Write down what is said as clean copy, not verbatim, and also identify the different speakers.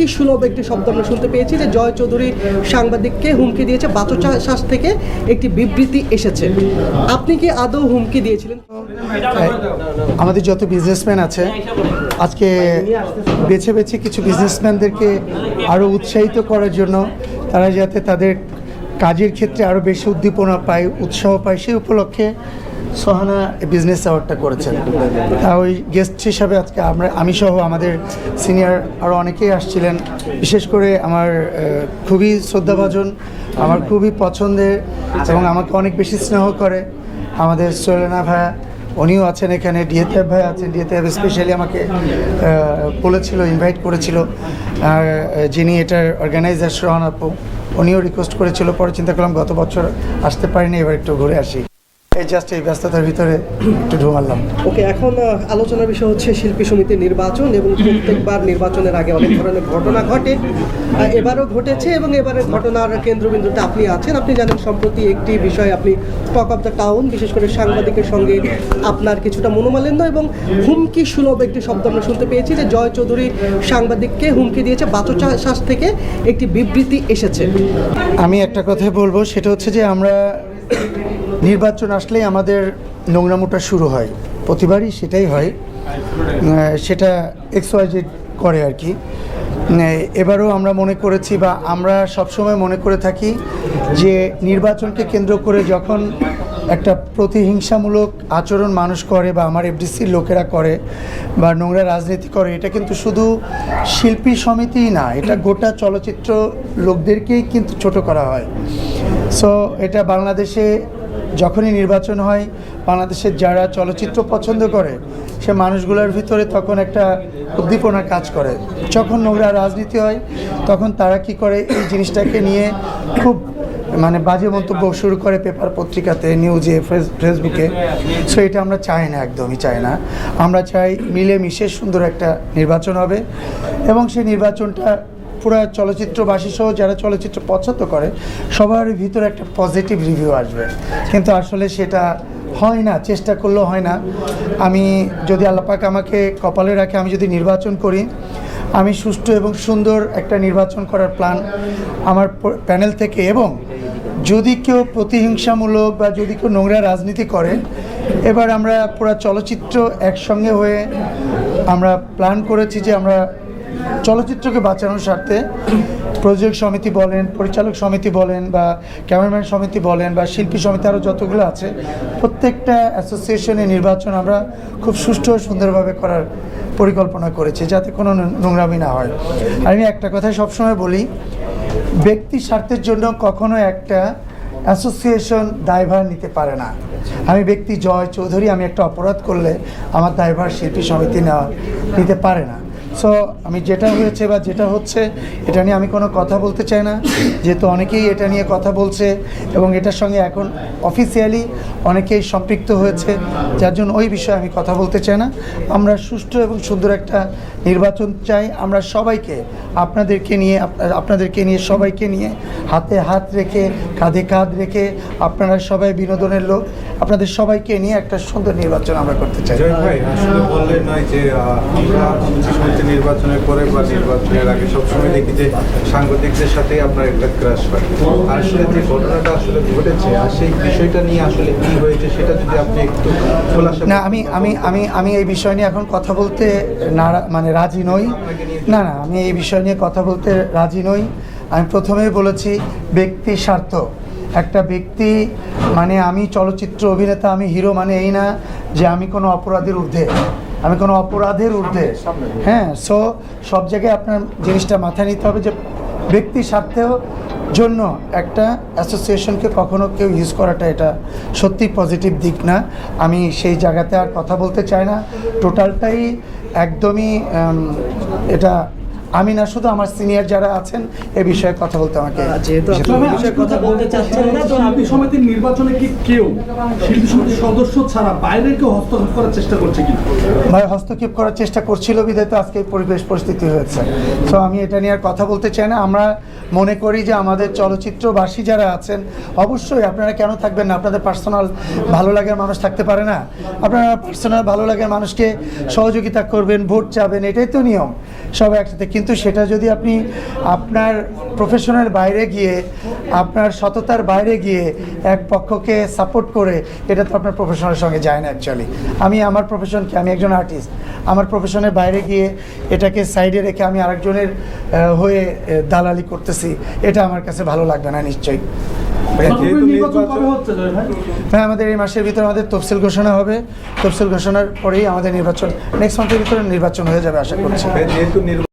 Speaker 1: হুমকি সুলভ একটি শব্দ আমরা শুনতে পেয়েছি যে জয় চৌধুরী সাংবাদিককে হুমকি দিয়েছে। বাচসাস থেকে একটি বিবৃতি এসেছে। আপনি কি আদৌ হুমকি দিয়েছিলেন?
Speaker 2: আমাদের যত বিজনেসম্যান আছে আজকে বেছে বেছে কিছু বিজনেসম্যানদেরকে আরও উৎসাহিত করার জন্য তারা যাতে তাদের কাজের ক্ষেত্রে আরও বেশি উদ্দীপনা পায়, উৎসাহ পায়, সেই উপলক্ষে সোহানা বিজনেস অ্যাওয়ার্ডটা করেছেন। ওই গেস্ট হিসাবে আজকে আমি সহ আমাদের সিনিয়র আরও অনেকেই আসছিলেন। বিশেষ করে আমার খুবই শ্রদ্ধাভাজন, আমার খুবই পছন্দের এবং আমাকে অনেক বেশি স্নেহ করে আমাদের সোলেনা ভাইয়া, উনিও আছেন এখানে। ডিএতেব ভাই আছেন। ডিএতেব স্পেশালি আমাকে বলেছিল, ইনভাইট করেছিল। আর যিনি এটার অর্গানাইজার সোহান আপু, উনিও রিকোয়েস্ট করেছিল। পরে চিন্তা করলাম গত বছর আসতে পারিনি, এবার একটু ঘুরে আসি। জাস্ট এই ব্যস্ততার ভিতরে একটু ঢুমালাম।
Speaker 1: ওকে, এখন আলোচনার বিষয় হচ্ছে শিল্পী সমিতির নির্বাচন এবং প্রত্যেকবার নির্বাচনের আগে অনেক ধরনের ঘটনা ঘটে। এবারও ঘটেছে এবং এবারের ঘটনার কেন্দ্রবিন্দুতে আপনি আছেন। আপনি জানেন সম্প্রতি একটি বিষয় আপনি টক অফ দ্য টাউন, বিশেষ করে সাংবাদিকের সঙ্গে আপনার কিছুটা মনোমালিন্য এবং হুমকি সুলভ একটি শব্দ আমরা শুনতে পেয়েছি যে জয় চৌধুরী সাংবাদিককে হুমকি দিয়েছে। বাচসাস থেকে একটি বিবৃতি এসেছে।
Speaker 2: আমি একটা কথাই বলবো, সেটা হচ্ছে যে আমরা নির্বাচন আসলেই আমাদের নোংরামোটা শুরু হয়, প্রতিবারই সেটাই হয়, সেটা এক্সওয়াইজেড করে আর কি। এবারও আমরা মনে করেছি বা আমরা সবসময় মনে করে থাকি যে নির্বাচনকে কেন্দ্র করে যখন একটা প্রতিহিংসামূলক আচরণ মানুষ করে বা আমার এফডিসির লোকেরা করে বা নোংরা রাজনীতি করে, এটা কিন্তু শুধু শিল্পী সমিতিই না, এটা গোটা চলচ্চিত্র লোকদেরকেই কিন্তু ছোট করা হয়। সো এটা বাংলাদেশে যখনই নির্বাচন হয়, বাংলাদেশের যারা চলচ্চিত্র পছন্দ করে সে মানুষগুলোর ভিতরে তখন একটা উদ্দীপনা কাজ করে। যখন নোংরা রাজনীতি হয় তখন তারা কি করে, এই জিনিসটাকে নিয়ে খুব বাজে মন্তব্য শুরু করে পেপার পত্রিকাতে, নিউজে, ফেসবুকে। সো এটা আমরা চাই না, একদমই চাই না। আমরা চাই মিলেমিশে সুন্দর একটা নির্বাচন হবে এবং সেই নির্বাচনটা পুরো চলচ্চিত্রবাসী সহ যারা চলচ্চিত্র পছন্দ করে সবার ভিতরে একটা পজিটিভ রিভিউ আসবে। কিন্তু আসলে সেটা হয় না, চেষ্টা করলেও হয় না। আমি যদি আল্লাহ পাক আমাকে কপালে রাখে, আমি যদি নির্বাচন করি, আমি সুষ্ঠু এবং সুন্দর একটা নির্বাচন করার প্ল্যান আমার প্যানেল থেকে, এবং যদি কেউ প্রতিহিংসামূলক বা যদি কেউ নোংরা রাজনীতি করে, এবার আমরা পুরো চলচ্চিত্র একসঙ্গে হয়ে আমরা প্ল্যান করেছি যে আমরা চলচ্চিত্রকে বাঁচানোর স্বার্থে প্রযোজক সমিতি বলেন, পরিচালক সমিতি বলেন বা ক্যামেরাম্যান সমিতি বলেন বা শিল্পী সমিতি আরও যতগুলো আছে, প্রত্যেকটা অ্যাসোসিয়েশনের নির্বাচন আমরা খুব সুষ্ঠু ও সুন্দরভাবে করার পরিকল্পনা করেছি, যাতে কোনো নোংরামি না হয়। আর আমি একটা কথা সবসময় বলি, ব্যক্তি স্বার্থের জন্য কখনো একটা অ্যাসোসিয়েশন দায়ভার নিতে পারে না। আমি ব্যক্তি জয় চৌধুরী, আমি একটা অপরাধ করলে আমার দায়ভার শিল্পী সমিতি নিতে পারে না। সো আমি যেটা হয়েছে বা যেটা হচ্ছে এটা নিয়ে আমি কোনো কথা বলতে চাই না, যেহেতু অনেকেই এটা নিয়ে কথা বলছে এবং এটার সঙ্গে এখন অফিসিয়ালি অনেকেই সম্পৃক্ত হয়েছে, যার জন্য ওই বিষয়ে আমি কথা বলতে চাই না। আমরা সুষ্ঠু এবং সুন্দর একটা নির্বাচন চাই। আমরা সবাইকে আপনাদেরকে নিয়ে সবাইকে নিয়ে হাতে হাত রেখে, কাঁধে কাঁধ রেখে, আপনারা সবাই বিনোদনের লোক, আপনাদের সবাইকে নিয়ে একটা সুন্দর নির্বাচন আমরা করতে চাই।
Speaker 3: ভাই আসলে বললেন নয় যে আমরা নির্বাচনের পরে বা নির্বাচনের আগে সবসময় দেখি যে সাংবাদিকদের সাথে আপনার একটা ক্রাশ হয়। আসলে যে ঘটনাটা আসলে ঘটেছে আর সেই বিষয়টা নিয়ে আসলে কি হয়েছে সেটা যদি আপনি একটু খোলাসা।
Speaker 2: না, আমি এই বিষয় নিয়ে এখন কথা বলতে রাজি নই। না, আমি এই বিষয় নিয়ে কথা বলতে রাজি নই। আমি প্রথমেই বলেছি ব্যক্তি স্বার্থ। একটা ব্যক্তি আমি চলচ্চিত্র অভিনেতা, আমি হিরো এই না যে আমি কোনো অপরাধের ঊর্ধ্বে। হ্যাঁ, সো সব জায়গায় আপনার জিনিসটা মাথায় নিতে হবে যে ব্যক্তি স্বার্থের জন্য একটা অ্যাসোসিয়েশনকে কখনো কেউ ইউজ করাটা এটা সত্যি পজিটিভ দিক না। আমি সেই জায়গাতে আর কথা বলতে চাই না। টোটালটাই একদমই এটা আমি না, শুধু আমার সিনিয়র যারা আছেন এ বিষয়ে কথা বলতে আমাকে।
Speaker 1: যেহেতু কথা বলতে চাচ্ছেন না,
Speaker 4: শিল্পী সমিতির নির্বাচনে কি কেউ শিল্পী সমিতির সদস্য ছাড়া বাইরে কেউ হস্তক্ষেপ করার চেষ্টা করছে কিনা?
Speaker 2: ভাই, হস্তক্ষেপ করার চেষ্টা করছিল বিধায় তো আজকে পরিস্থিতি হয়েছে। সো আমি এটা নিয়ে আর কথা বলতে চাই না। আমরা মনে করি যে আমাদের চলচ্চিত্রবাসী যারা আছেন, অবশ্যই আপনারা কেন থাকবেন না, আপনাদের পার্সোনাল ভালো লাগার মানুষ থাকতে পারে না? আপনারা পার্সোনাল ভালো লাগার মানুষকে সহযোগিতা করবেন, ভোট চাবেন, এটাই তো নিয়ম সবাই একসাথে। কিন্তু সেটা যদি আপনি আপনার প্রফেশনের বাইরে গিয়ে, আপনার সততার বাইরে গিয়ে এক পক্ষকে সাপোর্ট করে, এটা তো আপনার প্রফেশনের সঙ্গে যায় না অ্যাকচুয়ালি। আমি আমার প্রফেশনকে, আমি একজন আর্টিস্ট, আমার প্রফেশনের বাইরে গিয়ে এটাকে সাইডে রেখে আমি আরেকজনের হয়ে দালালি করতেছি, এটা আমার কাছে ভালো লাগবে না নিশ্চয়ই।
Speaker 4: চট্টগ্রামে নির্বাচন কবে হচ্ছে জয় ভাই?
Speaker 2: হ্যাঁ, আমাদের এই মাসের ভিতরে আমাদের তফসিল ঘোষণা হবে। তফসিল ঘোষণার পরেই আমাদের নির্বাচন, নেক্সট মান্থের ভিতরে নির্বাচন হয়ে যাবে আশা করছি।
Speaker 3: যেহেতু